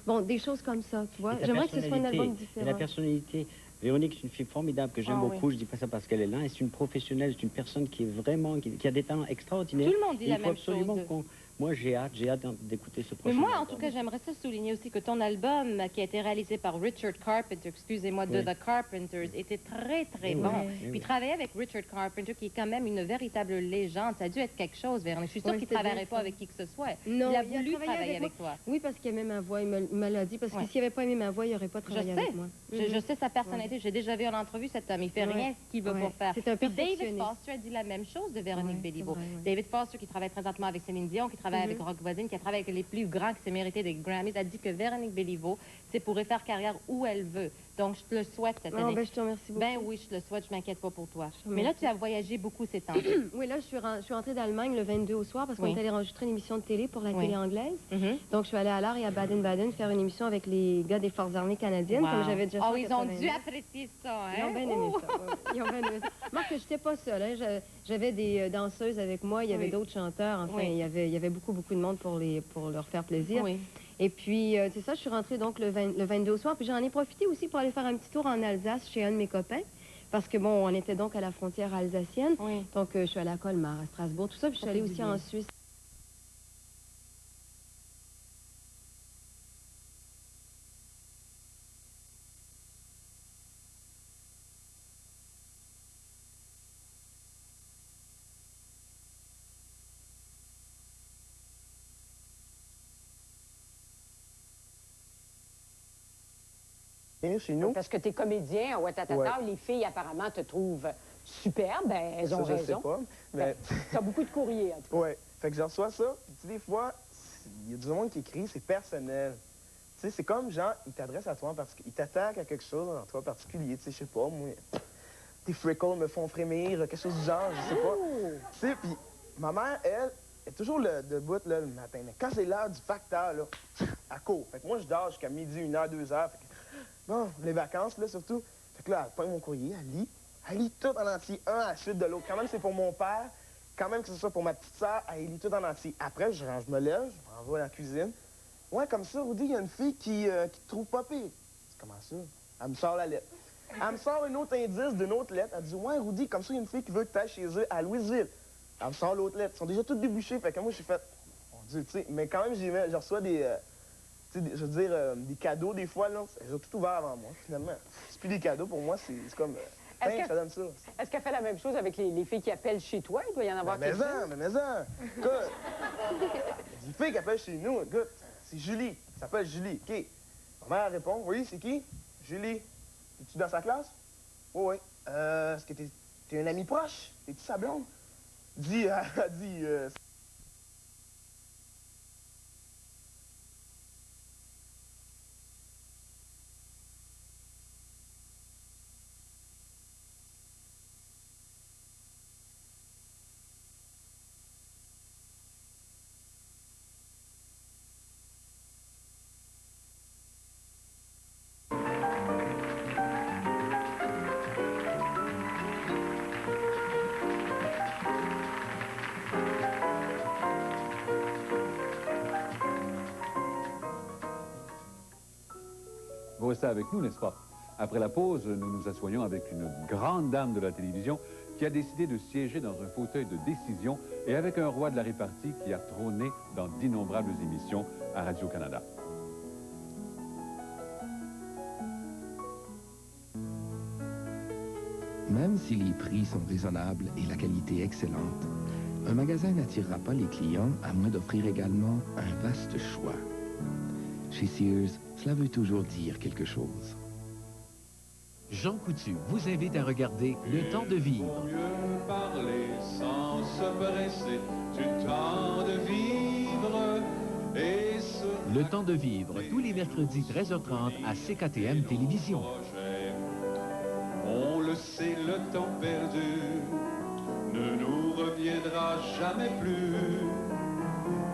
Bon, des choses comme ça, tu vois. Et ta J'aimerais que ce soit un album personnalité, et la différent. personnalité. Véronique, c'est une fille formidable que j'aime beaucoup. Je dis pas ça parce qu'elle est là. Et c'est une professionnelle, c'est une personne qui est vraiment, qui a des talents extraordinaires. Tout le monde dit Et la il faut même absolument chose. qu'on... Moi, j'ai hâte d'écouter ce Mais prochain moi, en album. tout cas, j'aimerais ça souligner aussi que ton album, qui a été réalisé par Richard Carpenter, excusez-moi, de Oui. The Carpenters, était très, très Eh oui, bon. eh oui. Puis travailler avec Richard Carpenter, qui est quand même une véritable légende, ça a dû être quelque chose, Véronique. Je suis sûre Oui, qu'il ne c'était travaillerait bien pas ça. avec qui que ce soit. Non, il a voulu travaillé travailler moi. avec toi. Oui, parce qu'il aimait ma voix, il me l'a dit, parce que Ouais. s'il n'avait pas aimé ma voix, il n'aurait pas travaillé avec moi. Je sais sa personnalité. J'ai déjà vu en entrevue cet homme. Il fait Ouais. rien ce qu'il veut Ouais. pas faire. C'est un Puis David perfectionniste. Foster a dit la même chose de Véronique Ouais, Béliveau. c'est vrai, ouais. David Foster, qui travaille présentement avec Céline Dion, qui travaille avec Rock Voisine, qui a travaillé avec les plus grands qui s'est mérité des Grammys, a dit que Véronique Béliveau, c'est pourrait faire carrière où elle veut. Donc, je te le souhaite cette année. Ben, je te remercie beaucoup. Ben oui, je te le souhaite, je m'inquiète pas pour toi. te Mais là, remercie. tu as voyagé beaucoup ces temps. Oui, là, je suis rentrée d'Allemagne le 22 au soir parce qu'on Oui. est allé enregistrer une émission de télé pour la Oui. télé anglaise. Mhm. Donc, je suis allée à l'art et à Baden-Baden faire une émission avec les gars des Forces armées canadiennes, comme j'avais déjà fait. Oh, en ils ont 89. dû apprécier ça, hein? Ils ont bien aimé ça. ouais. Ils ont bien aimé ça. Marc, je n'étais pas seule. Hein. J'avais des danseuses avec moi, il y avait Oui. d'autres chanteurs. Enfin, Oui. il y avait beaucoup, beaucoup de monde pour leur faire plaisir. Oui. Et puis, c'est ça, je suis rentrée donc le 22 au soir. Puis j'en ai profité aussi pour aller faire un petit tour en Alsace chez un de mes copains. Parce que, bon, on était donc à la frontière alsacienne. Oui. Donc, je suis allée à Colmar, à Strasbourg, tout ça. Puis je suis allée aussi en Suisse. Bienvenue chez nous. Parce que t'es comédien à Ouattatata, Ouais. les filles apparemment te trouvent superbe, ben elles ont Ça, je sais raison. pas. Mais... T'as beaucoup de courriers, en tout cas. ouais. Fait que je reçois ça. Puis, tu sais, des fois, il y a du monde qui écrit, c'est personnel. Tu sais, c'est comme, genre, il t'adresse à toi en particulier. Il t'attaque à quelque chose en toi en particulier. Tu sais, je sais pas, moi, tes freckles me font frémir, quelque chose du genre, je sais pas. Tu sais, puis ma mère, elle, est toujours debout, là, le matin. Mais quand c'est l'heure du facteur, là, elle court. Fait que moi, je dors jusqu'à midi, 1 h, 2 h. Fait que, bon, les vacances, là, surtout. Fait que là, elle prend mon courrier, elle lit. Elle lit tout en entier, un à la suite de l'autre. Quand même, c'est pour mon père. Quand même que ce soit pour ma petite sœur, elle lit tout en entier. Après, je me lève, je m'en vais à la cuisine. Ouais, comme ça, Rudy, il y a une fille qui te trouve pas pire. C'est comment ça? Elle me sort la lettre. Elle me sort un autre indice d'une autre lettre. Elle dit, ouais, Rudy, comme ça, il y a une fille qui veut que tu ailles chez eux à Louisville. Elle me sort l'autre lettre. Ils sont déjà toutes débouchées. Fait que moi, j'ai fait, mon Dieu, tu sais. Mais quand même, je reçois des, tu sais, je veux dire, des cadeaux des fois, là. Elles ont tout ouvert avant moi, finalement. C'est plus des cadeaux, pour moi, c'est comme, Est-ce que- ça donne ça. Est-ce qu'elle fait la même chose avec les filles qui appellent chez toi? Il doit y en avoir Mais quelques-unes. mais-en. Écoute, il y a une fille qui appelle chez nous, écoute, c'est Julie. Elle s'appelle Julie, OK. Ma mère répond, oui, c'est qui? Julie. Es-tu dans sa classe? Oui, oui. Est-ce que t'es un ami proche? Es-tu sa blonde? Elle dit, Vous restez avec nous, n'est-ce pas? Après la pause, nous nous assoyons avec une grande dame de la télévision qui a décidé de siéger dans un fauteuil de décision et avec un roi de la répartie qui a trôné dans d'innombrables émissions à Radio-Canada. Même si les prix sont raisonnables et la qualité excellente, un magasin n'attirera pas les clients à moins d'offrir également un vaste choix. Chez Sears, cela veut toujours dire quelque chose. Jean Coutu vous invite à regarder Le Temps de vivre. Mieux parler sans se presser du temps de vivre et se... Le Temps de vivre, tous les mercredis 13h30 à CKTM Télévision. On le sait, le temps perdu ne nous reviendra jamais plus.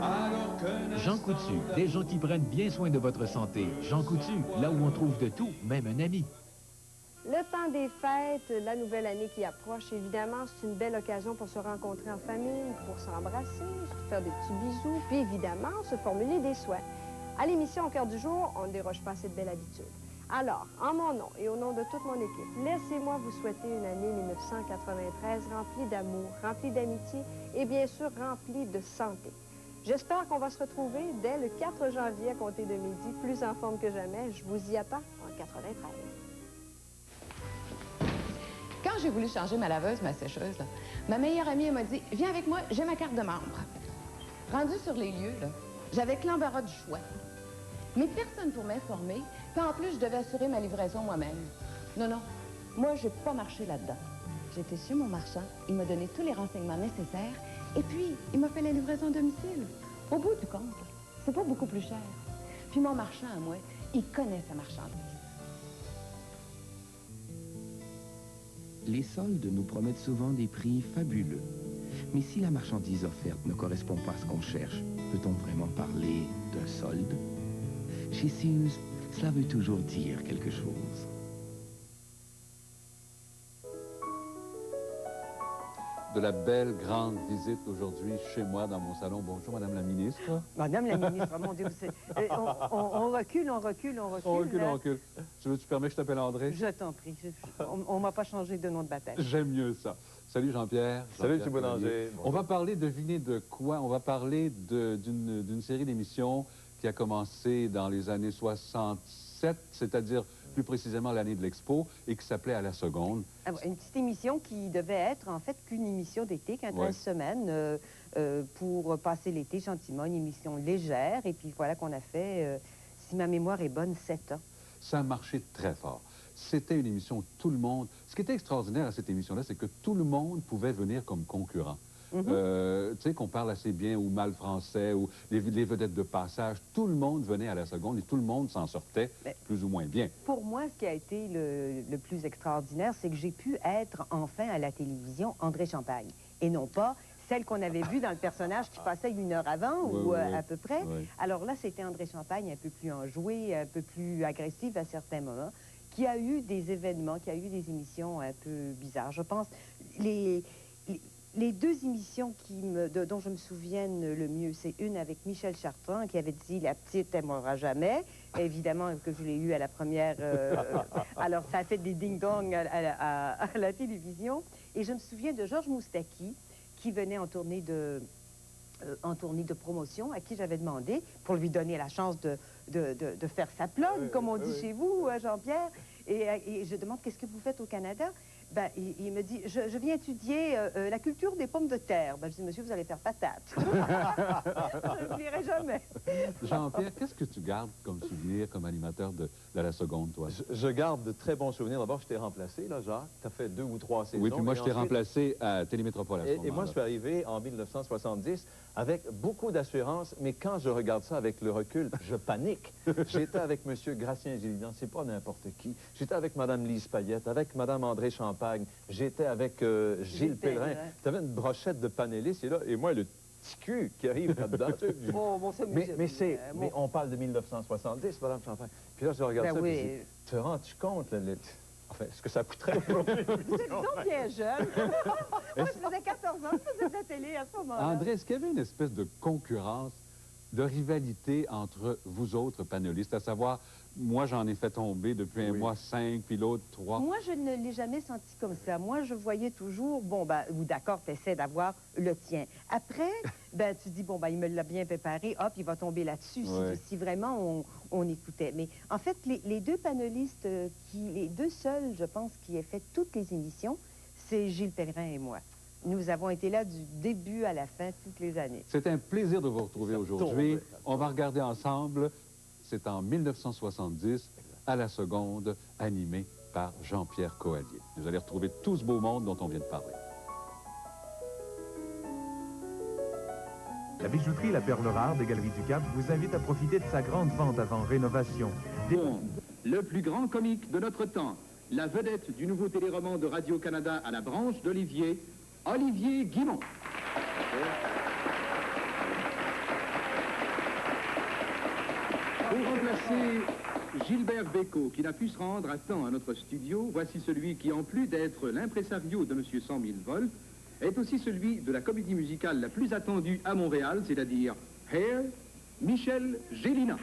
Alors qu'un Jean Coutu, des gens qui prennent bien soin de votre santé. Jean Coutu, là où on trouve de tout, même un ami. Le temps des fêtes, la nouvelle année qui approche, évidemment, c'est une belle occasion pour se rencontrer en famille, pour s'embrasser, se faire des petits bisous, puis évidemment, se formuler des souhaits. À l'émission Au cœur du jour, on ne déroge pas à cette belle habitude. Alors, en mon nom et au nom de toute mon équipe, laissez-moi vous souhaiter une année 1993 remplie d'amour, remplie d'amitié et bien sûr remplie de santé. J'espère qu'on va se retrouver dès le 4 janvier à compter de midi, plus en forme que jamais. Je vous y attends en 93. Quand j'ai voulu changer ma laveuse, ma sécheuse, là, ma meilleure amie m'a dit « Viens avec moi, j'ai ma carte de membre. » Rendue sur les lieux, j'avais que l'embarras du choix. Mais personne pour m'informer, puis en plus, je devais assurer ma livraison moi-même. Non, non, moi, je n'ai pas marché là-dedans. J'étais chez mon marchand, il m'a donné tous les renseignements nécessaires, et puis, il m'a fait la livraison à domicile. Au bout du compte, c'est pas beaucoup plus cher. Puis mon marchand, à moi, il connaît sa marchandise. Les soldes nous promettent souvent des prix fabuleux. Mais si la marchandise offerte ne correspond pas à ce qu'on cherche, peut-on vraiment parler d'un solde? Chez Sears, cela veut toujours dire quelque chose. De la belle grande visite aujourd'hui chez moi dans mon salon. Bonjour, Madame la ministre. Madame la ministre, mon Dieu, on recule, on recule, on recule. On recule, on recule. Tu permets que je t'appelle André? Je t'en prie. On m'a pas changé de nom de baptême. J'aime mieux ça. Salut Jean-Pierre. Salut M. Boulanger. On va parler, devinez de quoi? On va parler d'une série d'émissions qui a commencé dans les années 67, c'est-à-dire plus précisément l'année de l'Expo, et qui s'appelait À la seconde. Une petite émission qui devait être en fait qu'une émission d'été, 15 semaines, pour passer l'été gentiment, une émission légère, et puis voilà qu'on a fait, si ma mémoire est bonne, 7 ans. Ça a marché très fort. C'était une émission où tout le monde... Ce qui était extraordinaire à cette émission-là, c'est que tout le monde pouvait venir comme concurrent. Tu sais, qu'on parle assez bien ou mal français, ou les vedettes de passage, tout le monde venait à la seconde et tout le monde s'en sortait plus ou moins bien. Pour moi, ce qui a été le plus extraordinaire, c'est que j'ai pu être enfin à la télévision André Champagne, et non pas celle qu'on avait vue dans le personnage qui passait 1 heure avant, ou à peu près. Alors là, c'était André Champagne un peu plus enjoué, un peu plus agressif à certains moments, qui a eu des événements, qui a eu des émissions un peu bizarres. Je pense, les deux émissions dont je me souviens le mieux, c'est une avec Michel Chartrand qui avait dit « La petite, elle m'aura jamais ». Évidemment que je l'ai eu à la première. Alors, ça a fait des ding-dong à la télévision. Et je me souviens de Georges Moustaki qui venait en tournée de promotion, à qui j'avais demandé, pour lui donner la chance de faire sa plug, comme on dit chez vous, Jean-Pierre. Et je demande « Qu'est-ce que vous faites au Canada ?» Ben, il me dit, je viens étudier la culture des pommes de terre. Ben, je dis, monsieur, vous allez faire patate. Je ne l'oublierai jamais. Jean-Pierre, qu'est-ce que tu gardes comme souvenir, comme animateur de la seconde, toi? Je garde de très bons souvenirs. D'abord, je t'ai remplacé, là, Jacques. Tu as fait 2 ou 3 saisons. Oui, puis moi, je t'ai remplacé à Télémétropole à ce moment-là. Et moi, je suis arrivé en 1970 avec beaucoup d'assurance, mais quand je regarde ça avec le recul, je panique. J'étais avec M. Gratien-Gillian, c'est pas n'importe qui. J'étais avec Mme Lise Payette, avec Mme André Champagne, j'étais avec Gilles Pellerin. Tu avais une brochette de panélistes, et moi, le petit cul qui arrive là-dedans. Mais on parle de 1970, Mme Champagne. Puis là, je regarde ça, et je dis, te rends-tu compte, enfin, ce que ça coûterait aujourd'hui? C'est donc bien jeune. Moi, je faisais 14 ans, je faisais de la télé à ce moment-là. André, est-ce qu'il y avait une espèce de concurrence, de rivalité entre vous autres panélistes, à savoir, moi, j'en ai fait tomber depuis un mois 5, puis l'autre 3. Moi, je ne l'ai jamais senti comme ça. Moi, je voyais toujours, bon, ben, ou d'accord, tu essaies d'avoir le tien. Après, ben, tu dis, bon, ben, il me l'a bien préparé, hop, il va tomber là-dessus, si vraiment on écoutait. Mais en fait, les deux panélistes, les deux seuls, je pense, qui aient fait toutes les émissions, c'est Gilles Pellerin et moi. Nous avons été là du début à la fin, toutes les années. C'est un plaisir de vous retrouver aujourd'hui. On va regarder ensemble. C'est en 1970, à la seconde, animé par Jean-Pierre Coallier. Vous allez retrouver tout ce beau monde dont on vient de parler. La bijouterie La Perle Rare des Galeries du Cap vous invite à profiter de sa grande vente avant rénovation. Le plus grand comique de notre temps, la vedette du nouveau téléroman de Radio-Canada à la branche d'Olivier, Olivier Guimond. Pour remplacer Gilbert Bécaud, qui n'a pu se rendre à temps à notre studio, voici celui qui, en plus d'être l'impresario de Monsieur 100 000 volts, est aussi celui de la comédie musicale la plus attendue à Montréal, c'est-à-dire Hair, Michel Gélina.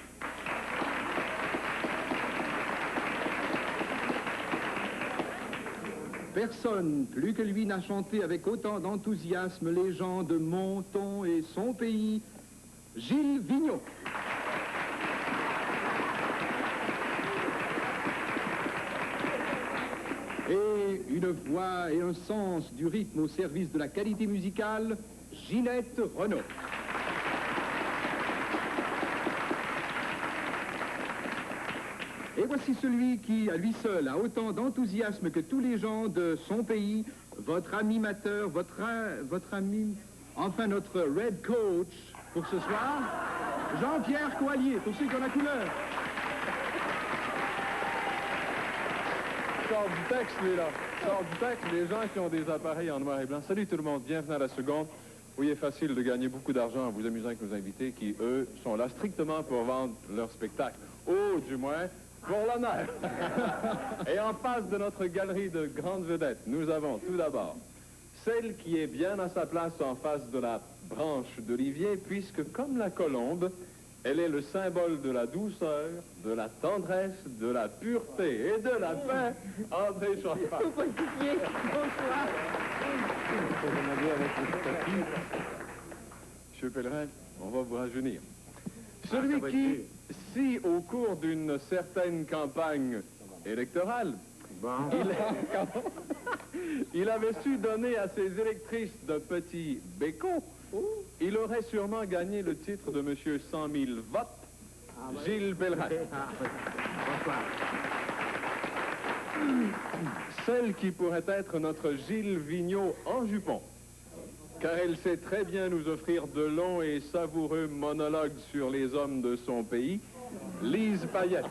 Personne plus que lui n'a chanté avec autant d'enthousiasme les gens de Monton et son pays, Gilles Vigneault. Et une voix et un sens du rythme au service de la qualité musicale, Ginette Renaud. Et voici celui qui, à lui seul, a autant d'enthousiasme que tous les gens de son pays, votre animateur, votre ami, enfin notre Red Coach pour ce soir, Jean-Pierre Coallier, pour ceux qui ont la couleur. Sort du texte, lui, là. Sort du texte, les gens qui ont des appareils en noir et blanc. Salut tout le monde, bienvenue à la seconde. Oui, il est facile de gagner beaucoup d'argent en vous amusant avec nos invités qui, eux, sont là strictement pour vendre leur spectacle. Ou, du moins, pour l'honneur. Et en face de notre galerie de grandes vedettes, nous avons tout d'abord celle qui est bien à sa place en face de la branche d'olivier, puisque, comme la colombe, elle est le symbole de la douceur, de la tendresse, de la pureté et de la paix. André Champagne. Bonsoir. Monsieur Pellerin, on va vous rajeunir. Celui qui, si au cours d'une certaine campagne électorale, il avait su donner à ses électrices de petits bécots, il aurait sûrement gagné le titre de Monsieur 100 000 votes, Gilles Pellerin. Bonsoir. Celle qui pourrait être notre Gilles Vigneault en jupon, car elle sait très bien nous offrir de longs et savoureux monologues sur les hommes de son pays, Lise Payette.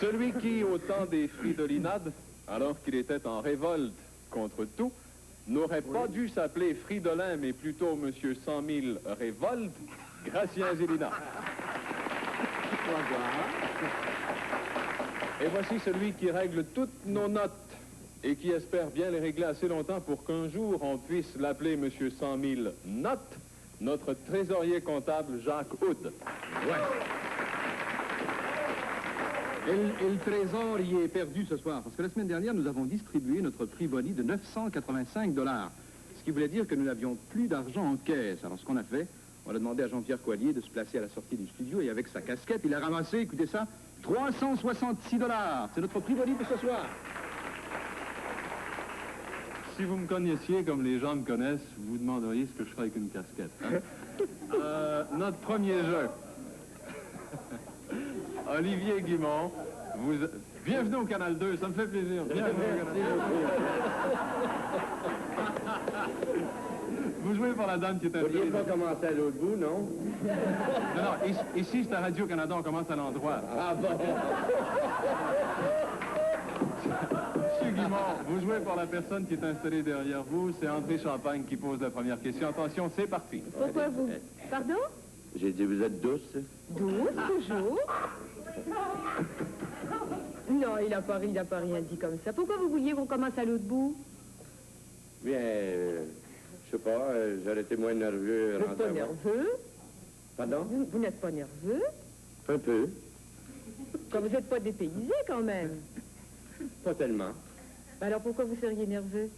Celui qui, au temps des Fridolinades, alors qu'il était en révolte contre tout, n'aurait pas dû s'appeler Fridolin, mais plutôt Monsieur 100 000 Révolte, Gracien Zélina. Et voici celui qui règle toutes nos notes et qui espère bien les régler assez longtemps pour qu'un jour on puisse l'appeler Monsieur 100 000 Notes, notre trésorier comptable Jacques Houd. Ouais. Et le trésor y est perdu ce soir, parce que la semaine dernière, nous avons distribué notre prix boni de 985 $. Ce qui voulait dire que nous n'avions plus d'argent en caisse. Alors, ce qu'on a fait, on a demandé à Jean-Pierre Coallier de se placer à la sortie du studio, et avec sa casquette, il a ramassé, écoutez ça, 366 $. C'est notre prix boni pour ce soir. Si vous me connaissiez comme les gens me connaissent, vous vous demanderiez ce que je ferais avec une casquette. Hein? Notre premier jeu. Olivier Guimond, bienvenue au Canal 2, ça me fait plaisir. Bienvenue au Canal 2. Vous jouez pour la dame qui est installée. Vous n'auriez pas commencé à l'autre bout, non? Non, ici c'est à Radio-Canada, on commence à l'endroit. Ah bon? Monsieur Guimond, vous jouez pour la personne qui est installée derrière vous. C'est André Champagne qui pose la première question. Attention, c'est parti. Pourquoi vous... Pardon? J'ai dit, vous êtes douce? Douce, toujours. Non, il n'a pas rien dit comme ça. Pourquoi vous vouliez qu'on commence à l'autre bout? Bien, je sais pas, j'aurais été moins nerveux. Vous n'êtes pas nerveux? Pardon? Vous n'êtes pas nerveux? Un peu. Comme vous n'êtes pas dépaysé, quand même. Pas tellement. Alors pourquoi vous seriez nerveux?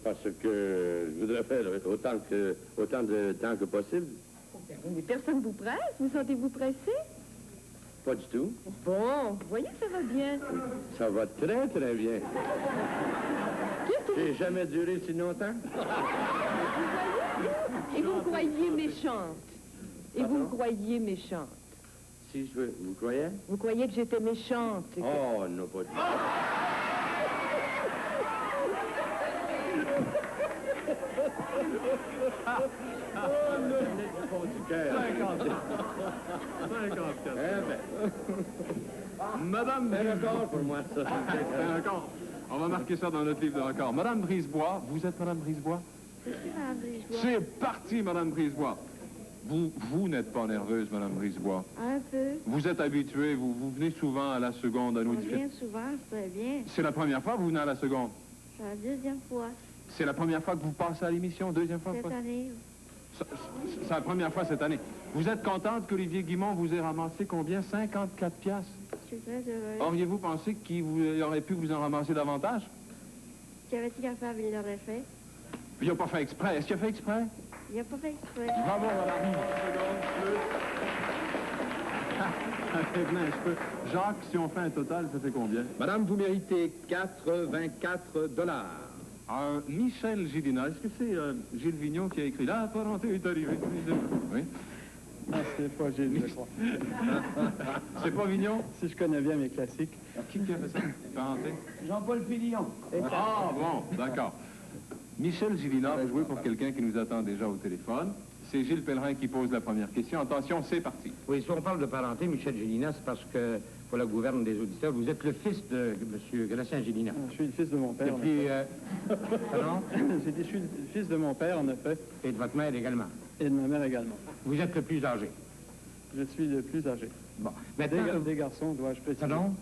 Parce que je voudrais faire autant de temps que possible. Mais personne vous presse? Vous sentez-vous pressé? Pas du tout. Bon, vous voyez que ça va bien. Ça va très, très bien. J'ai jamais duré si longtemps. Et vous me croyez méchante. Et vous me croyez méchante. Si je veux, vous croyez? Vous croyez que j'étais méchante? Oh, non, pas du tout. Madame Brisebois. Pour moi, ça. On va marquer ça dans notre livre de record. Madame Brisebois, vous êtes Madame Brisebois? C'est parti, Madame Brisebois. Vous n'êtes pas nerveuse, Madame Brisebois. Un peu. Vous êtes habituée, vous venez souvent à la seconde à nous On vient souvent, c'est bien. C'est la première fois que vous venez à la seconde? C'est la deuxième fois. C'est la première fois que vous passez à l'émission, deuxième fois? Cette année. C'est la première fois cette année. Vous êtes contente qu'Olivier Guimond vous ait ramassé combien? 54 piastres? Je suis très heureuse. Auriez-vous pensé qu'il aurait pu vous en ramasser davantage? Qu'avait-il à faire, il l'aurait fait. Il n'a pas fait exprès. Est-ce qu'il a fait exprès? Il n'a pas fait exprès. Bravo, madame. Venez un peu. Jacques, si on fait un total, ça fait combien? Madame, vous méritez 84 $. Michel Gélina, est-ce que c'est Gilles Vigneault qui a écrit « La parenté est arrivée ». Oui. Ah, c'est pas Gilles, je crois. C'est pas Vigneault? Si je connais bien mes classiques. Qui a fait ça? Parenté? Jean-Paul Fillon. Ah, bon, d'accord. Michel Gélina, vous jouez pour quelqu'un qui nous attend déjà au téléphone. C'est Gilles Pellerin qui pose la première question. Attention, c'est parti. Oui, si on parle de parenté, Michel Gélina, c'est parce que, pour la gouverne des auditeurs, vous êtes le fils de M. Gracien Gélina. Je suis le fils de mon père. Et puis, pardon? Je suis le fils de mon père, en effet. Et de votre mère également. Et de ma mère également. Vous êtes le plus âgé. Je suis le plus âgé. Bon. Maintenant, des garçons, dois-je préciser. Pardon?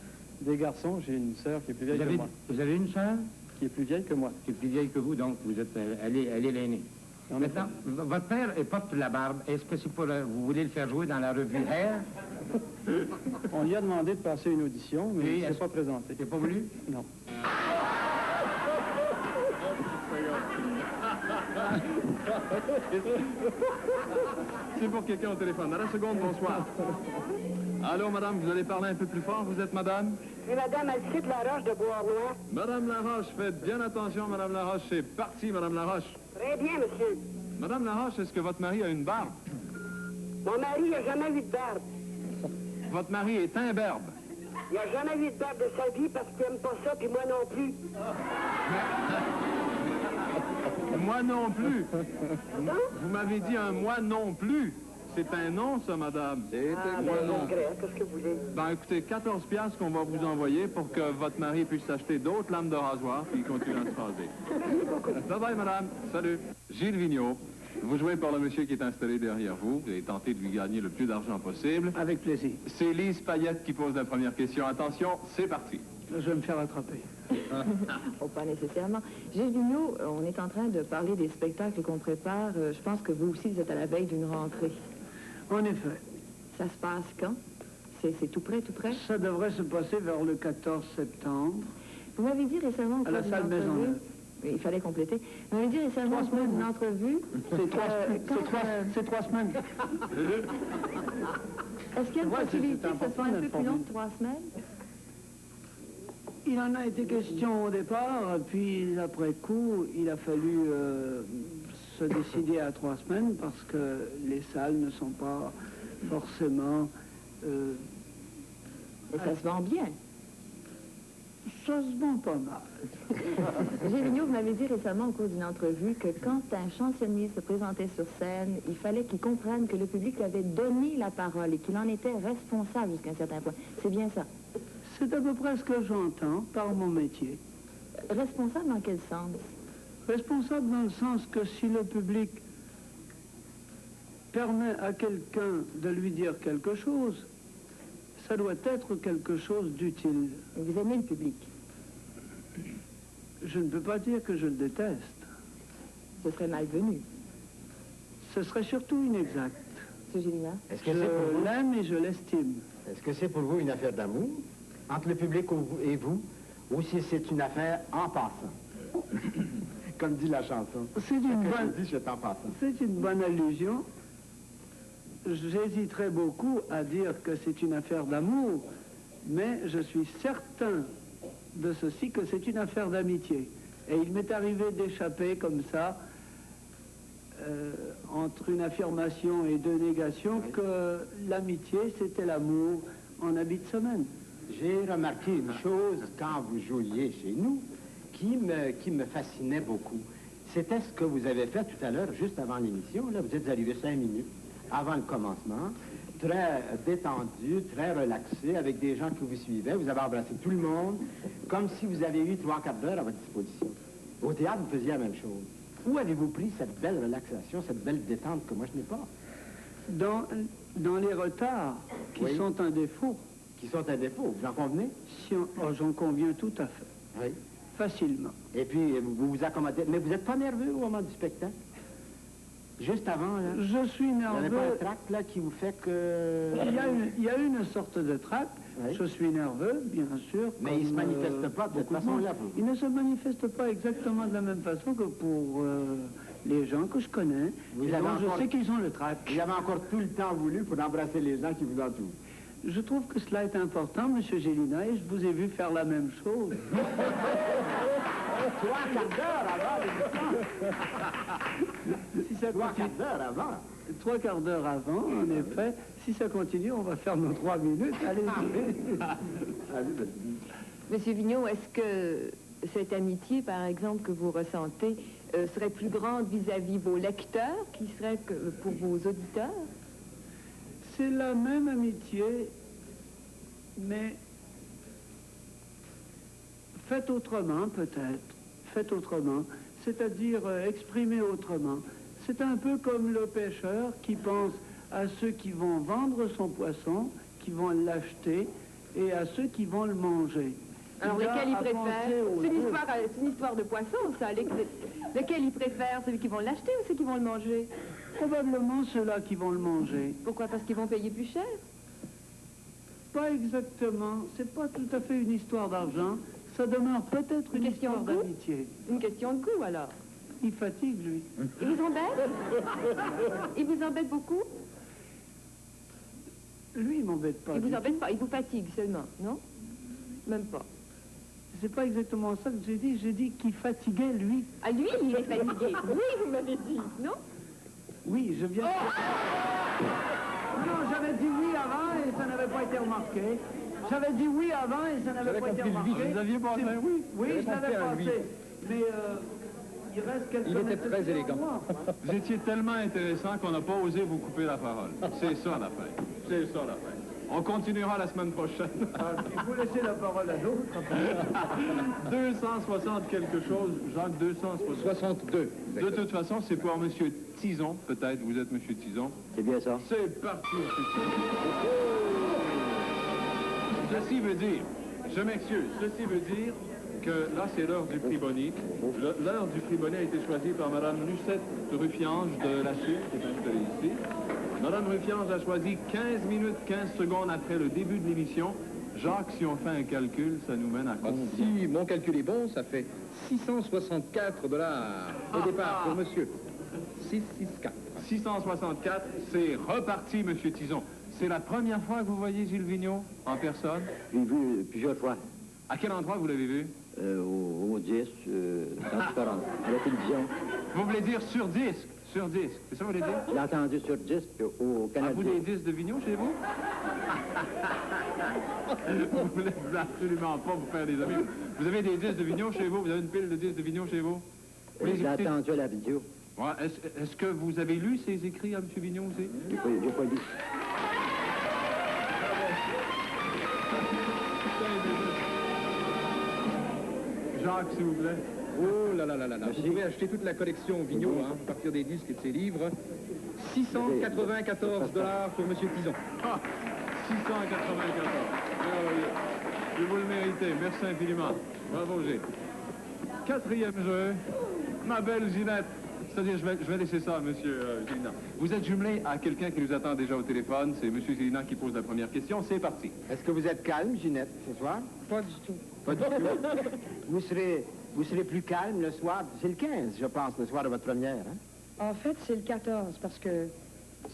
Des garçons, j'ai une sœur qui est plus vieille que moi. Vous avez une sœur? Qui est plus vieille que moi. Qui est plus vieille que vous, donc vous êtes, elle est l'aînée. Maintenant, votre père porte la barbe. Est-ce que c'est pour, vous voulez le faire jouer dans la revue Hair? On lui a demandé de passer une audition, mais oui, il ne s'est pas présenté. Il n'est pas voulu? Non. C'est pour quelqu'un au téléphone. À la seconde, bonsoir. Allô, madame, vous allez parler un peu plus fort. Vous êtes madame? Oui, madame Alcide Laroche de Bois-Noir. Madame Laroche, faites bien attention, madame Laroche. C'est parti, madame Laroche. Très bien, monsieur. Madame Laroche, est-ce que votre mari a une barbe? Mon mari n'a jamais eu de barbe. Votre mari est imberbe. Il n'a jamais eu de barbe de sa vie parce qu'il n'aime pas ça, puis moi non plus. Moi non plus. Vous m'avez dit un moi non plus. C'est un nom, ça, madame. C'est un moi non. Qu'est-ce que vous voulez? Ben, écoutez, 14 piastres qu'on va vous envoyer pour que votre mari puisse acheter d'autres lames de rasoir puis continuer à se raser. Bye-bye, madame. Salut. Gilles Vigneault, vous jouez pour le monsieur qui est installé derrière vous. Vous allez tenter de lui gagner le plus d'argent possible. Avec plaisir. C'est Lise Payette qui pose la première question. Attention, c'est parti. Je vais me faire attraper. Oh, pas nécessairement. Gilles Vigneault, on est en train de parler des spectacles qu'on prépare. Je pense que vous aussi, vous êtes à la veille d'une rentrée. En effet. Ça se passe quand? C'est tout près, tout près? Ça devrait se passer vers le 14 septembre. Vous m'avez dit récemment... À la salle Maisonneuve. Oui, il fallait compléter. Vous m'avez dit récemment une entrevue... C'est 3 semaines. Est-ce qu'il y a une possibilité que ce soit un peu plus long que 3 semaines? Il en a été question au départ, puis après coup, il a fallu se décider à 3 semaines parce que les salles ne sont pas forcément... Et ça se vend bien. Ça se vend pas mal. Gilles Vigneault, vous m'avez dit récemment au cours d'une entrevue que quand un chansonnier se présentait sur scène, il fallait qu'il comprenne que le public lui avait donné la parole et qu'il en était responsable jusqu'à un certain point. C'est bien ça? C'est à peu près ce que j'entends par mon métier. Responsable dans quel sens? Responsable dans le sens que si le public permet à quelqu'un de lui dire quelque chose, ça doit être quelque chose d'utile. Vous aimez le public? Je ne peux pas dire que je le déteste. Ce serait malvenu. Ce serait surtout inexact. C'est génial. Je l'aime et je l'estime. Est-ce que c'est pour vous une affaire d'amour entre le public et vous, ou si c'est une affaire en passant? Comme dit la chanson. C'est une bonne allusion. J'hésiterais beaucoup à dire que c'est une affaire d'amour, mais je suis certain de ceci, que c'est une affaire d'amitié. Et il m'est arrivé d'échapper comme ça, entre une affirmation et deux négations, que l'amitié, c'était l'amour en habit de semaine. J'ai remarqué une chose quand vous jouiez chez nous qui me fascinait beaucoup. C'était ce que vous avez fait tout à l'heure, juste avant l'émission. Là, vous êtes arrivé 5 minutes avant le commencement, très détendu, très relaxé, avec des gens qui vous suivaient. Vous avez embrassé tout le monde, comme si vous aviez eu 3/4 d'heure à votre disposition. Au théâtre, vous faisiez la même chose. Où avez-vous pris cette belle relaxation, cette belle détente que moi je n'ai pas? Dans les retards, qui sont un défaut. Qui sont un défaut, vous en convenez? J'en conviens tout à fait. Oui. Facilement. Et puis, vous vous accommodez. Mais vous n'êtes pas nerveux au moment du spectacle? Juste avant, là? Je suis nerveux. Il n'y a pas un tract, là, qui vous fait que... Il y a une sorte de tract. Oui. Je suis nerveux, bien sûr. Mais il ne se manifeste pas de cette façon-là. Il ne se manifeste pas exactement de la même façon que pour les gens que je connais. Je sais qu'ils ont le tract. Vous avez encore tout le temps voulu pour embrasser les gens qui vous entourent. Je trouve que cela est important, M. Gélina, et je vous ai vu faire la même chose. 3 quarts d'heure avant l'émission. 3 quarts d'heure avant. 3 quarts d'heure avant, en effet. Si ça continue, on va faire nos 3 minutes. Allez-y. Monsieur Vigneault, est-ce que cette amitié, par exemple, que vous ressentez, serait plus grande vis-à-vis vos lecteurs qui serait que pour vos auditeurs? C'est la même amitié, mais faite autrement, peut-être. Faite autrement, c'est-à-dire exprimée autrement. C'est un peu comme le pêcheur qui pense à ceux qui vont vendre son poisson, qui vont l'acheter, et à ceux qui vont le manger. Alors, lequel il préfère? C'est une histoire de poisson, ça. Lequel il préfère? Ceux qui vont l'acheter ou ceux qui vont le manger? Probablement ceux-là qui vont le manger. Pourquoi? Parce qu'ils vont payer plus cher? Pas exactement. C'est pas tout à fait une histoire d'argent. Ça demeure peut-être une histoire d'amitié. Une question de coût, alors? Il fatigue, lui. Il vous embête? Il vous embête beaucoup? Lui, il m'embête pas. Il vous embête pas, il vous fatigue seulement, non? Même pas. C'est pas exactement ça que j'ai dit. J'ai dit qu'il fatiguait, lui. Ah, lui, il est fatigué. Oui, vous m'avez dit, non? Oui, je viens de... Non, j'avais dit oui avant et ça n'avait pas été remarqué. J'avais dit oui avant et ça n'avait pas été remarqué. Vous aviez pensé oui? Oui, je l'avais pensé. Mais il reste quelques... Il était très élégant. Vous étiez tellement intéressant qu'on n'a pas osé vous couper la parole. C'est ça l'affaire. C'est ça l'affaire. On continuera la semaine prochaine. Vous laissez la parole à d'autres. 260 quelque chose, Jacques, 262. De toute façon, c'est pour M. Tison, peut-être. Vous êtes M. Tison. C'est bien ça. C'est parti, M. Tison. Ceci veut dire, je m'excuse, ceci veut dire que là, c'est l'heure du prix Bonny. L'heure du prix Bonny a été choisie par Mme Lucette Ruffiange de la Suisse, qui est installée ici. Mme Ruffiange a choisi 15 minutes 15 secondes après le début de l'émission. Jacques, si on fait un calcul, ça nous mène à combien? Si mon calcul est bon, ça fait 664 $ au départ pour monsieur. 664. 664, c'est reparti, M. Tison. C'est la première fois que vous voyez Gilles Vigneault en personne? J'ai vu plusieurs fois. À quel endroit vous l'avez vu? Au disque, dans différents, à la télévision. Vous voulez dire sur disque? Sur disque, c'est ça que vous voulez dire? J'ai entendu sur disque au Canada. Avez-vous des disques de Vigneault chez vous? Vous ne voulez absolument pas vous faire des amis. Vous avez des disques de Vigneault chez vous? Vous avez une pile de disques de Vigneault chez vous? J'ai entendu à la vidéo. Ouais, est-ce que vous avez lu ces écrits à M. Vigneault aussi? J'ai pas lu. Jacques, s'il vous plaît. Oh là là là là là. Vous pouvez acheter toute la collection Vigneault, à partir des disques et de ses livres. 694 $ pour M. Tison. Ah, 694. Je vous le méritez. Merci infiniment. Bravo, G. Quatrième jeu. Ma belle Ginette. C'est-à-dire, je vais laisser ça à M. Gélina. Vous êtes jumelé à quelqu'un qui nous attend déjà au téléphone. C'est M. Gélina qui pose la première question. C'est parti. Est-ce que vous êtes calme, Ginette, ce soir? Pas du tout. Pas du tout. Vous serez plus calme le soir. C'est le 15, je pense, le soir de votre première. Hein? En fait, c'est le 14, parce que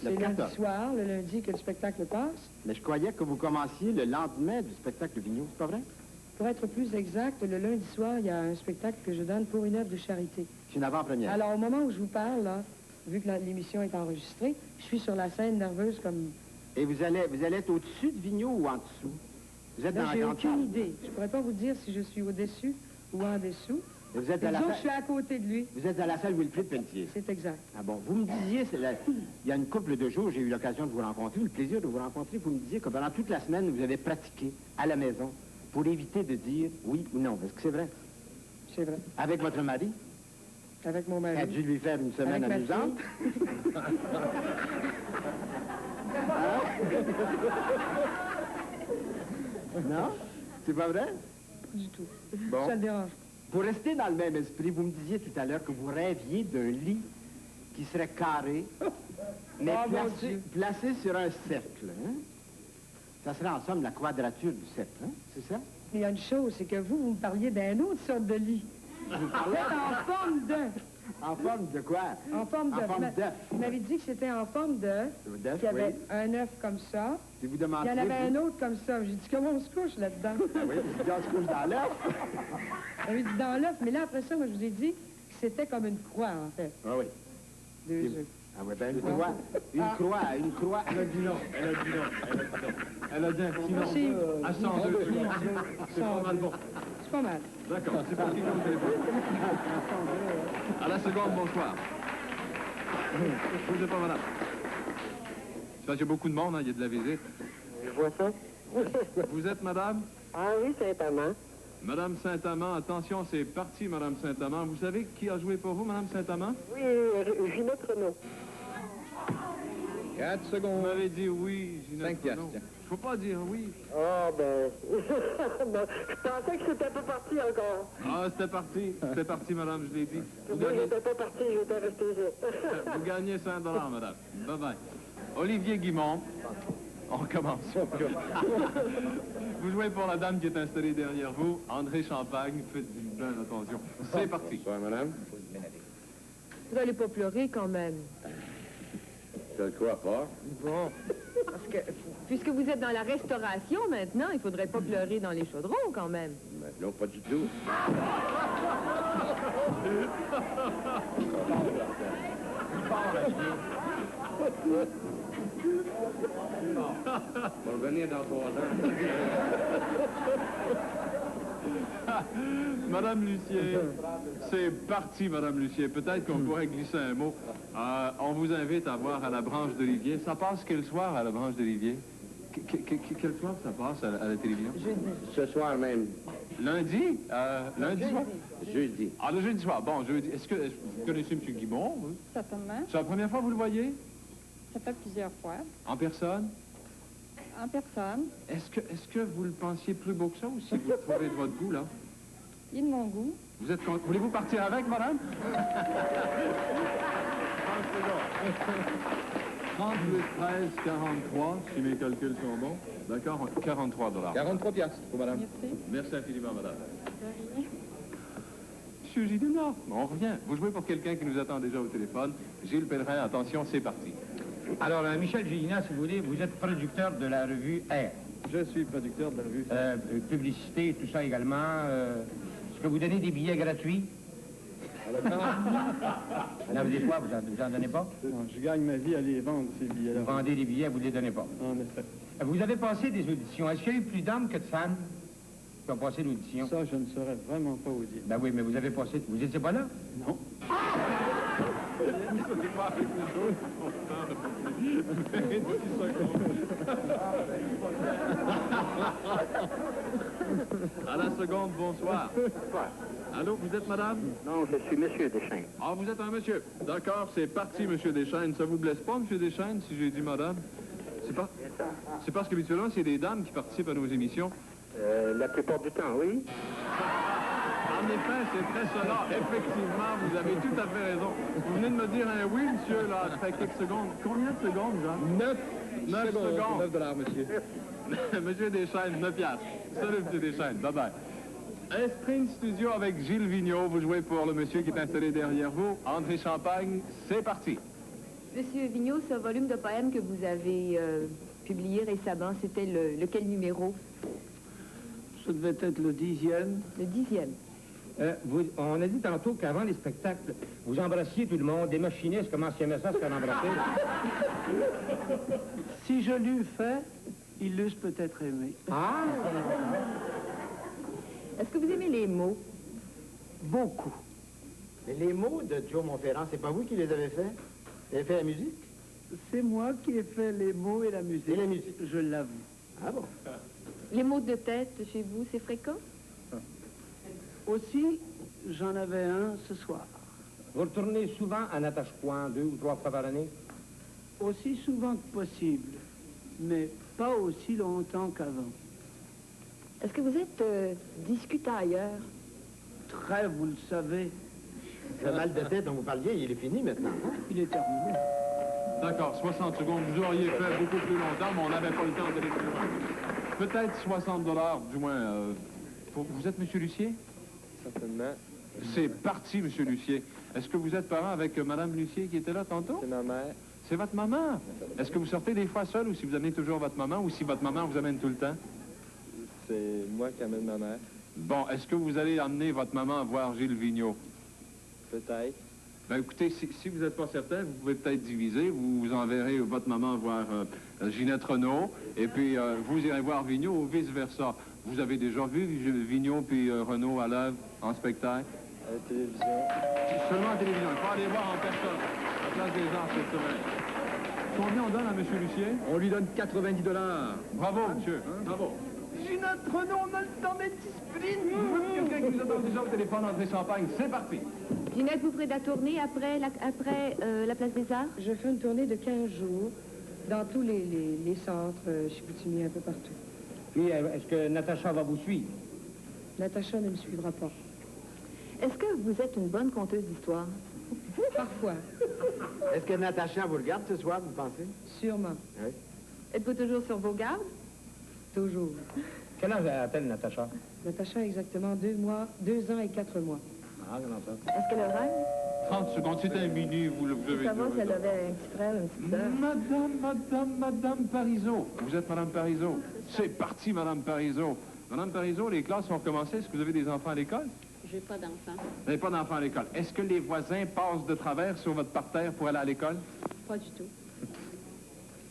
c'est lundi soir, le lundi que le spectacle passe. Mais je croyais que vous commenciez le lendemain du spectacle de Vigneault, c'est pas vrai? Pour être plus exact, le lundi soir, il y a un spectacle que je donne pour une œuvre de charité. C'est une avant-première. Alors, au moment où je vous parle, là, vu que l'émission est enregistrée, je suis sur la scène nerveuse comme... Et vous allez être au-dessus de Vigneault ou en dessous? Vous êtes dans la j'ai grande aucune salle. idée. Je pourrais pas vous dire si je suis au-dessus ou en dessous. Et vous êtes à la Disons salle... que je suis à côté de lui. Vous êtes à la salle Wilfrid Pelletier. C'est exact. Ah bon, vous me disiez, il y a une couple de jours, j'ai eu l'occasion de vous rencontrer, le plaisir de vous rencontrer, vous me disiez que pendant toute la semaine, vous avez pratiqué à la maison pour éviter de dire oui ou non. Est-ce que c'est vrai? C'est vrai. Avec votre mari? Avec mon mari. A dû lui faire une semaine Avec ma amusante? Non? C'est pas vrai? Pas du tout. Bon. Ça le dérange. Pour rester dans le même esprit, vous me disiez tout à l'heure que vous rêviez d'un lit qui serait carré, mais placé sur un cercle. Hein? Ça serait en somme la quadrature du cercle, hein? C'est ça? Il y a une chose, c'est que vous me parliez d'une autre sorte de lit. Vous êtes en forme d'œuf. En forme de quoi? En forme d'œuf. En forme d'œuf. Vous m'avez dit que c'était en forme d'œuf. Qu'il y avait un œuf comme ça. Si vous il y en avait un autre comme ça. J'ai dit, comment on se couche là-dedans? Ah oui, on se couche dans l'œuf. J'avais dit dans l'œuf, mais là, après ça, moi, je vous ai dit que c'était comme une croix, en fait. Ah oui. Deux œufs. Ah oui, ben une croix. Une croix. Elle a dit non. Elle a dit un petit non. À 102. C'est pas mal bon. C'est pas mal. D'accord, c'est parti comme téléphone. À la seconde, bonsoir. Vous êtes pas madame. C'est parce qu'il y a beaucoup de monde, hein, il y a de la visite. Je vois ça. Vous êtes madame? Ah oui, Saint-Amand. Madame Saint-Amand, attention, c'est parti, Madame Saint-Amand. Vous savez qui a joué pour vous, Madame Saint-Amand? Oui, Ginette Renaud. 4 secondes. Vous m'avez dit oui, Ginette 5 piastres, Renaud. tiens. Faut pas dire oui. Ah, ben... je pensais que c'était pas parti encore. Ah, c'était parti, madame, je l'ai dit. Moi, j'étais pas parti, j'étais resté Vous gagnez 5 $, madame. Bye-bye. Olivier Guimond. On commence. Vous jouez pour la dame qui est installée derrière vous, André Champagne. Faites bien attention. C'est parti. Bonsoir, madame. Vous n'allez pas pleurer quand même. Je le crois pas. Bon. Parce que, puisque vous êtes dans la restauration maintenant, il faudrait pas pleurer dans les chaudrons quand même. Mais non, pas du tout. On va venir dans 3 ans. Madame Lucier, c'est parti, Madame Lucier. Peut-être qu'on pourrait glisser un mot. On vous invite à voir à la branche d'Olivier. Ça passe quel soir à la branche d'Olivier? Quel soir ça passe à la télévision? Jeudi. Ce soir même. Lundi? Lundi soir? Jeudi. Ah, le jeudi soir. Bon, jeudi. Est-ce que vous connaissez M. Guimond? Oui? Certainement. C'est la première fois que vous le voyez? Ça fait plusieurs fois. En personne? En personne. Est-ce que vous le pensiez plus beau que ça ou si vous le trouvez de votre goût, là? Il est de mon goût. Vous êtes content? Voulez-vous partir avec, madame? 30 plus 13, 43, si mes calculs sont bons. D'accord, 43 $. 43 piastres pour madame. Merci. Merci infiniment, madame. De rien. Monsieur Gilles, non. On revient. Vous jouez pour quelqu'un qui nous attend déjà au téléphone. Gilles Pellerin, attention, c'est parti. Alors, Michel Gélina, si vous voulez, vous êtes producteur de la revue R. Je suis producteur de la revue. Publicité, tout ça également. Est-ce que vous donnez des billets gratuits? Alors, des fois, vous en donnez pas? Non, je gagne ma vie à les vendre, ces billets-là. Vous vendez des billets, vous ne les donnez pas? En effet. Vous avez passé des auditions. Est-ce qu'il y a eu plus d'hommes que de femmes qui ont passé l'audition? Ça, je ne saurais vraiment pas vous dire. Ben oui, mais vous avez passé... Vous n'étiez pas là? Non. À la seconde, bonsoir. Allô, vous êtes madame? Non, je suis monsieur Deschaines. Ah, vous êtes un monsieur. D'accord, c'est parti, monsieur Deschaines. Ça vous blesse pas, monsieur Deschaines, si j'ai dit madame? C'est parce qu'habituellement, c'est des dames qui participent à nos émissions. La plupart du temps, oui. En effet, c'est très sonore. Effectivement, vous avez tout à fait raison. Vous venez de me dire un oui, monsieur, là, ça fait quelques secondes. Combien de secondes, Jean? 9 secondes. 9 $, monsieur. Monsieur Deschaines, 9 piastres. Salut, monsieur Deschaines. Bye-bye. Esprit Studio avec Gilles Vigneault. Vous jouez pour le monsieur qui est installé derrière vous. André Champagne, c'est parti. Monsieur Vigneault, ce volume de poèmes que vous avez publié récemment, c'était lequel numéro? Ça devait être le 10e. Le 10e. On a dit tantôt qu'avant les spectacles, vous embrassiez tout le monde, des machinistes, comment s'y aimait ça, se faire embrasser? Si je l'eus fait, ils l'eussent peut-être aimé. Ah! Est-ce que vous aimez les mots? Beaucoup. Mais les mots de Joe Montferrand, c'est pas vous qui les avez faits? Vous avez fait la musique? C'est moi qui ai fait les mots et la musique. Et la musique? Je l'avoue. Ah bon? Les mots de tête chez vous, c'est fréquent? Aussi, j'en avais un ce soir. Vous retournez souvent à Natashquan, 2 ou 3 fois par année? Aussi souvent que possible, mais pas aussi longtemps qu'avant. Est-ce que vous êtes discutailleur? très, vous le savez. Le mal de tête dont vous parliez, il est fini maintenant. Hein? Il est terminé. D'accord, 60 secondes. Vous auriez fait beaucoup plus longtemps, mais on n'avait pas le temps d'aller plus loin. Peut-être 60 $, du moins. Vous êtes M. Lucier? Certainement. C'est parti, M. Lucier. Est-ce que vous êtes parent avec Mme Lucier qui était là tantôt? C'est ma mère. C'est votre maman? Est-ce que vous sortez des fois seul ou si vous amenez toujours votre maman ou si votre maman vous amène tout le temps? C'est moi qui amène ma mère. Bon, est-ce que vous allez emmener votre maman voir Gilles Vigneault? Peut-être. Ben écoutez, si vous n'êtes pas certain, vous pouvez peut-être diviser. Vous enverrez votre maman voir Ginette Renault et puis vous irez voir Vigneault ou vice-versa. Vous avez déjà vu Vigneault puis Renault à l'œuvre, en spectacle? À la télévision. Seulement à la télévision. Il faut aller voir en personne, à la place des arts cette semaine. Combien on donne à M. Lucier? On lui donne 90 $. Bravo, monsieur. Hein? Bravo. Ginette Renault, on a le temps d'être discipline. Quelqu'un qui nous attend déjà au téléphone, André Champagne. C'est parti. Ginette, vous ferez de la tournée après la Place des Arts? Je fais une tournée de 15 jours dans tous les centres chicoutimiers un peu partout. Puis, est-ce que Natacha va vous suivre? Natacha ne me suivra pas. Est-ce que vous êtes une bonne conteuse d'histoire? Parfois. Est-ce que Natacha vous regarde ce soir, vous pensez? Sûrement. Oui. Êtes-vous toujours sur vos gardes? Toujours. Quel âge a-t-elle, Natacha? Natacha a exactement 2 ans et 4 mois. Ah, comment ça? Est-ce qu'elle a rêve? 30 secondes, c'est un mini, vous avez Savoir si elle avait un petit frère, une petite sœur. Madame Parizeau. Vous êtes Madame Parizeau. C'est parti, Madame Parizeau. Madame Parizeau, les classes ont recommencé. Est-ce que vous avez des enfants à l'école? J'ai pas d'enfant. Vous n'avez pas d'enfants à l'école. Est-ce que les voisins passent de travers sur votre parterre pour aller à l'école? Pas du tout.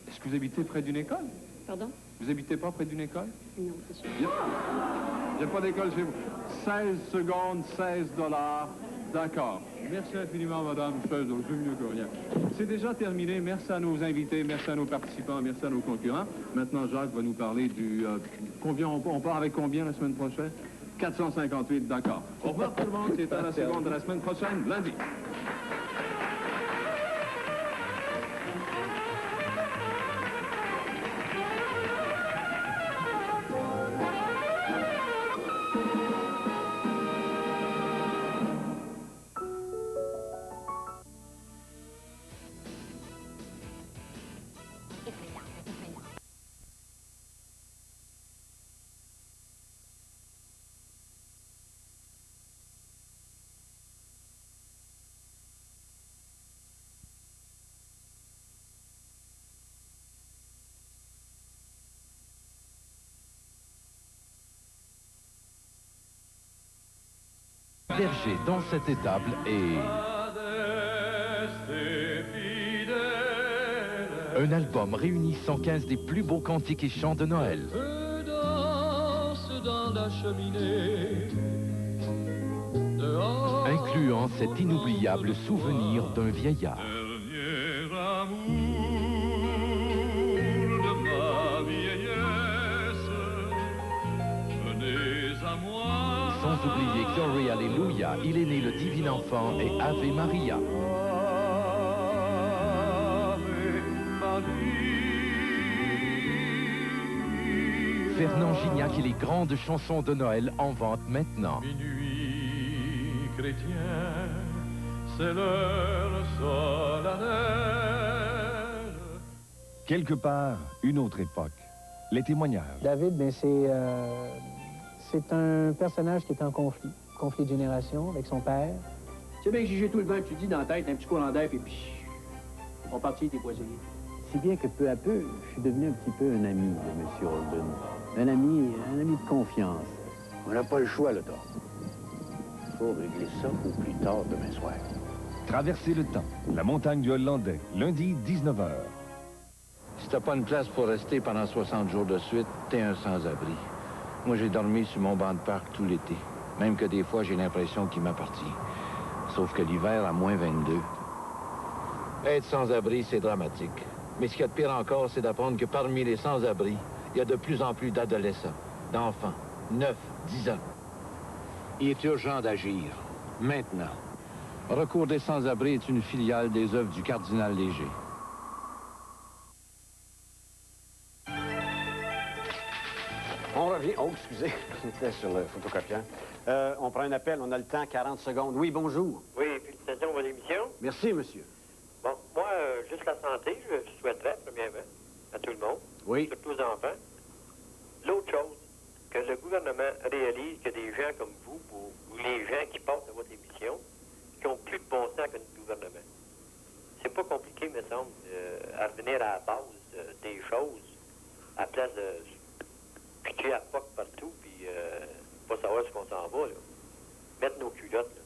Est-ce que vous habitez près d'une école? Pardon? Vous habitez pas près d'une école? Non, c'est sûr. Il n'y a pas d'école chez vous. 16 secondes, 16 $. D'accord. Merci infiniment, madame. 16 $, c'est mieux que rien. C'est déjà terminé. Merci à nos invités, merci à nos participants, merci à nos concurrents. Maintenant, Jacques va nous parler du... combien on part avec combien la semaine prochaine? 458, d'accord. Au revoir tout le monde. C'est à la seconde de la semaine prochaine, lundi. Berger dans cette étable et... un album réunissant 15 des plus beaux cantiques et chants de Noël. Incluant cet inoubliable souvenir d'un vieillard. Sans oublier Glory Alléluia, il est né le divin enfant et Ave Maria. Fernand Gignac et les grandes chansons de Noël en vente maintenant. Minuit chrétien, c'est l'heure solennelle. Quelque part, une autre époque. Les témoignages. David, ben c'est un personnage qui est en conflit de génération avec son père. Tu sais bien que j'ai tout le vent que tu dis dans la tête, un petit courant d'air, et puis on partit tes poissonniers. Si bien que peu à peu, je suis devenu un petit peu un ami de M. Holden. Un ami de confiance. On n'a pas le choix, là, Tom. Il faut régler ça au plus tard demain soir. Traverser le temps. La montagne du Hollandais. Lundi, 19h. Si t'as pas une place pour rester pendant 60 jours de suite, t'es un sans-abri. Moi, j'ai dormi sur mon banc de parc tout l'été. Même que des fois, j'ai l'impression qu'il m'appartient. Sauf que l'hiver, à moins 22. Être sans-abri, c'est dramatique. Mais ce qu'il y a de pire encore, c'est d'apprendre que parmi les sans-abri, il y a de plus en plus d'adolescents, d'enfants, 9, 10 ans. Il est urgent d'agir, maintenant. Recours des sans-abri est une filiale des œuvres du cardinal Léger. On revient. Oh, excusez, j'étais sur le photocopieur. On prend un appel, on a le temps, 40 secondes. Oui, bonjour. Oui, félicitations pour votre émission. Merci, monsieur. Bon, moi, juste la santé, je souhaiterais, premièrement, à tout le monde, oui, surtout aux enfants. L'autre chose, que le gouvernement réalise que des gens comme vous, ou les gens qui passent à votre émission, qui ont plus de bon sens que notre gouvernement. C'est pas compliqué, me semble, à revenir à la base des choses, à la place de pitcher à POC partout, puis pas savoir ce qu'on s'en va, là. Mettre nos culottes, là.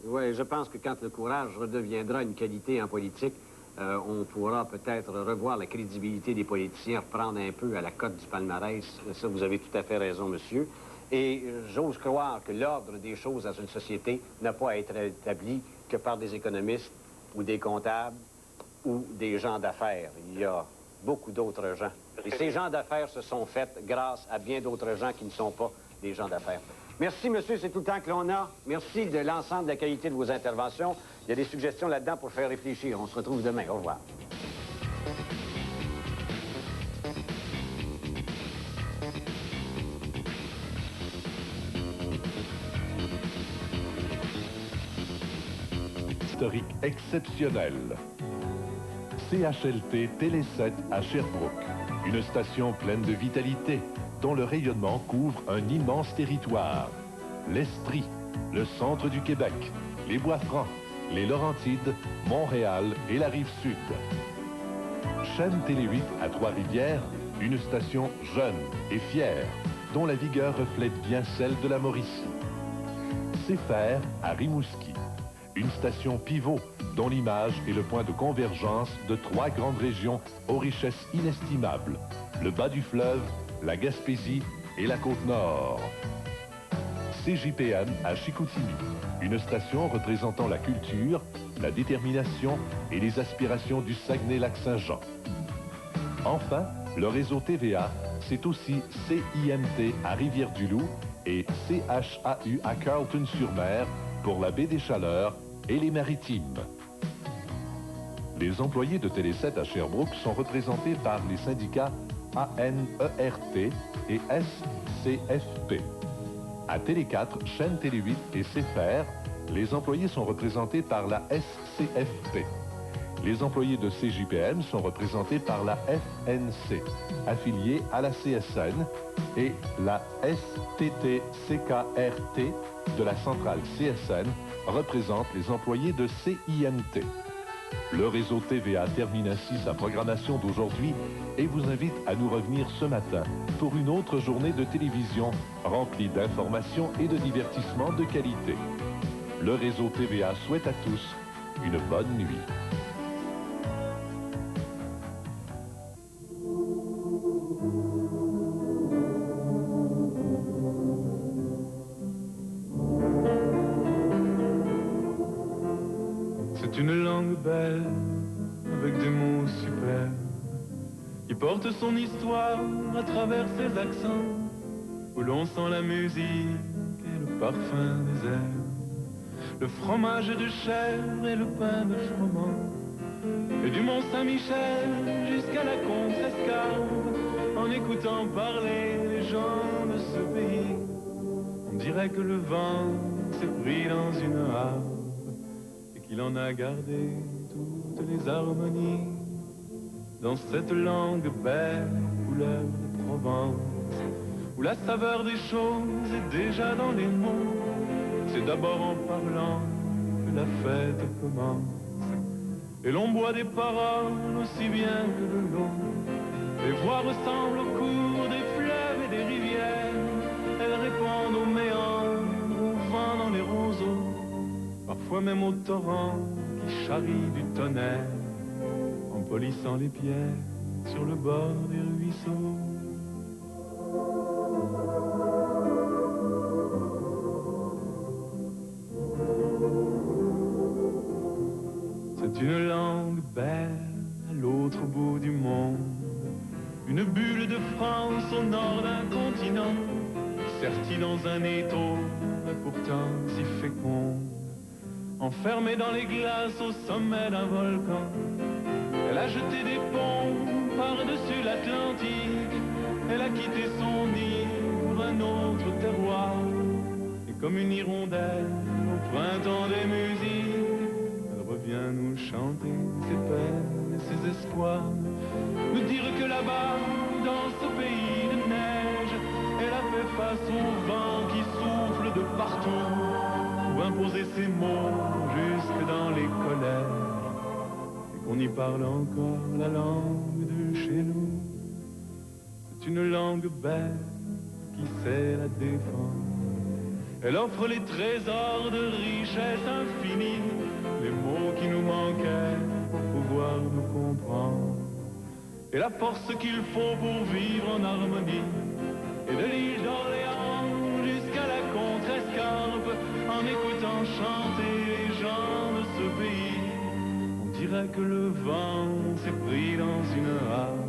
Oui, je pense que quand le courage redeviendra une qualité en politique, on pourra peut-être revoir la crédibilité des politiciens, reprendre un peu à la cote du palmarès. Ça, vous avez tout à fait raison, monsieur. Et j'ose croire que l'ordre des choses dans une société n'a pas à être établi que par des économistes ou des comptables ou des gens d'affaires. Il y a beaucoup d'autres gens. Et ces gens d'affaires se sont faits grâce à bien d'autres gens qui ne sont pas des gens d'affaires. Merci, monsieur, c'est tout le temps que l'on a. Merci de l'ensemble de la qualité de vos interventions. Il y a des suggestions là-dedans pour faire réfléchir. On se retrouve demain. Au revoir. Historique exceptionnel. CHLT Télé 7 à Sherbrooke. Une station pleine de vitalité, dont le rayonnement couvre un immense territoire. L'Estrie, le centre du Québec, les Bois-Francs, les Laurentides, Montréal et la Rive-Sud. Chaîne Télé 8 à Trois-Rivières, une station jeune et fière, dont la vigueur reflète bien celle de la Mauricie. CFR à Rimouski, une station pivot dont l'image est le point de convergence de 3 grandes régions aux richesses inestimables, le bas du fleuve, la Gaspésie et la Côte-Nord. CJPM à Chicoutimi, une station représentant la culture, la détermination et les aspirations du Saguenay-Lac-Saint-Jean. Enfin, le réseau TVA, c'est aussi CIMT à Rivière-du-Loup et CHAU à Carleton-sur-Mer pour la baie des Chaleurs et les Maritimes. Les employés de Télé 7 à Sherbrooke sont représentés par les syndicats ANERT et SCFP. À Télé 4, Chaîne Télé 8 et CFR, les employés sont représentés par la SCFP. Les employés de CJPM sont représentés par la FNC, affiliée à la CSN, et la STTCKRT de la centrale CSN représente les employés de CIMT. Le réseau TVA termine ainsi sa programmation d'aujourd'hui et vous invite à nous revenir ce matin pour une autre journée de télévision remplie d'informations et de divertissements de qualité. Le réseau TVA souhaite à tous une bonne nuit. C'est une langue belle, avec des mots superbes, qui porte son histoire à travers ses accents, où l'on sent la musique et le parfum des herbes, le fromage de chèvre et le pain de froment, et du Mont-Saint-Michel jusqu'à la Contrescarpe, en écoutant parler les gens de ce pays, on dirait que le vent s'est pris dans une harpe, qu'il en a gardé toutes les harmonies dans cette langue belle, couleur de Provence, où la saveur des choses est déjà dans les mots. C'est d'abord en parlant que la fête commence, et l'on boit des paroles aussi bien que de l'eau. Les voix ressemblent au cours des fleuves et des rivières, elles répondent aux méandres, au vent dans les roseaux, parfois même au torrent qui charrie du tonnerre, en polissant les pierres sur le bord des ruisseaux. C'est une langue belle à l'autre bout du monde, une bulle de France au nord d'un continent, sertie dans un étau, mais pourtant si féconde. Enfermée dans les glaces au sommet d'un volcan, elle a jeté des ponts par-dessus l'Atlantique, elle a quitté son nid pour un autre terroir, et comme une hirondelle au printemps des musiques. Elle revient nous chanter ses peines et ses espoirs, nous dire que là-bas, dans ce pays de neige, elle a fait face au vent qui souffle de partout, pour imposer ses mots jusque dans les colères, et qu'on y parle encore la langue de chez nous. C'est une langue belle qui sait la défendre. Elle offre les trésors de richesse infinie, les mots qui nous manquaient pour pouvoir nous comprendre, et la force qu'il faut pour vivre en harmonie. Et de l'île d'Orléans jusqu'à la Contrescarpe, en écoutant chanter les gens de ce pays, on dirait que le vent s'est pris dans une harpe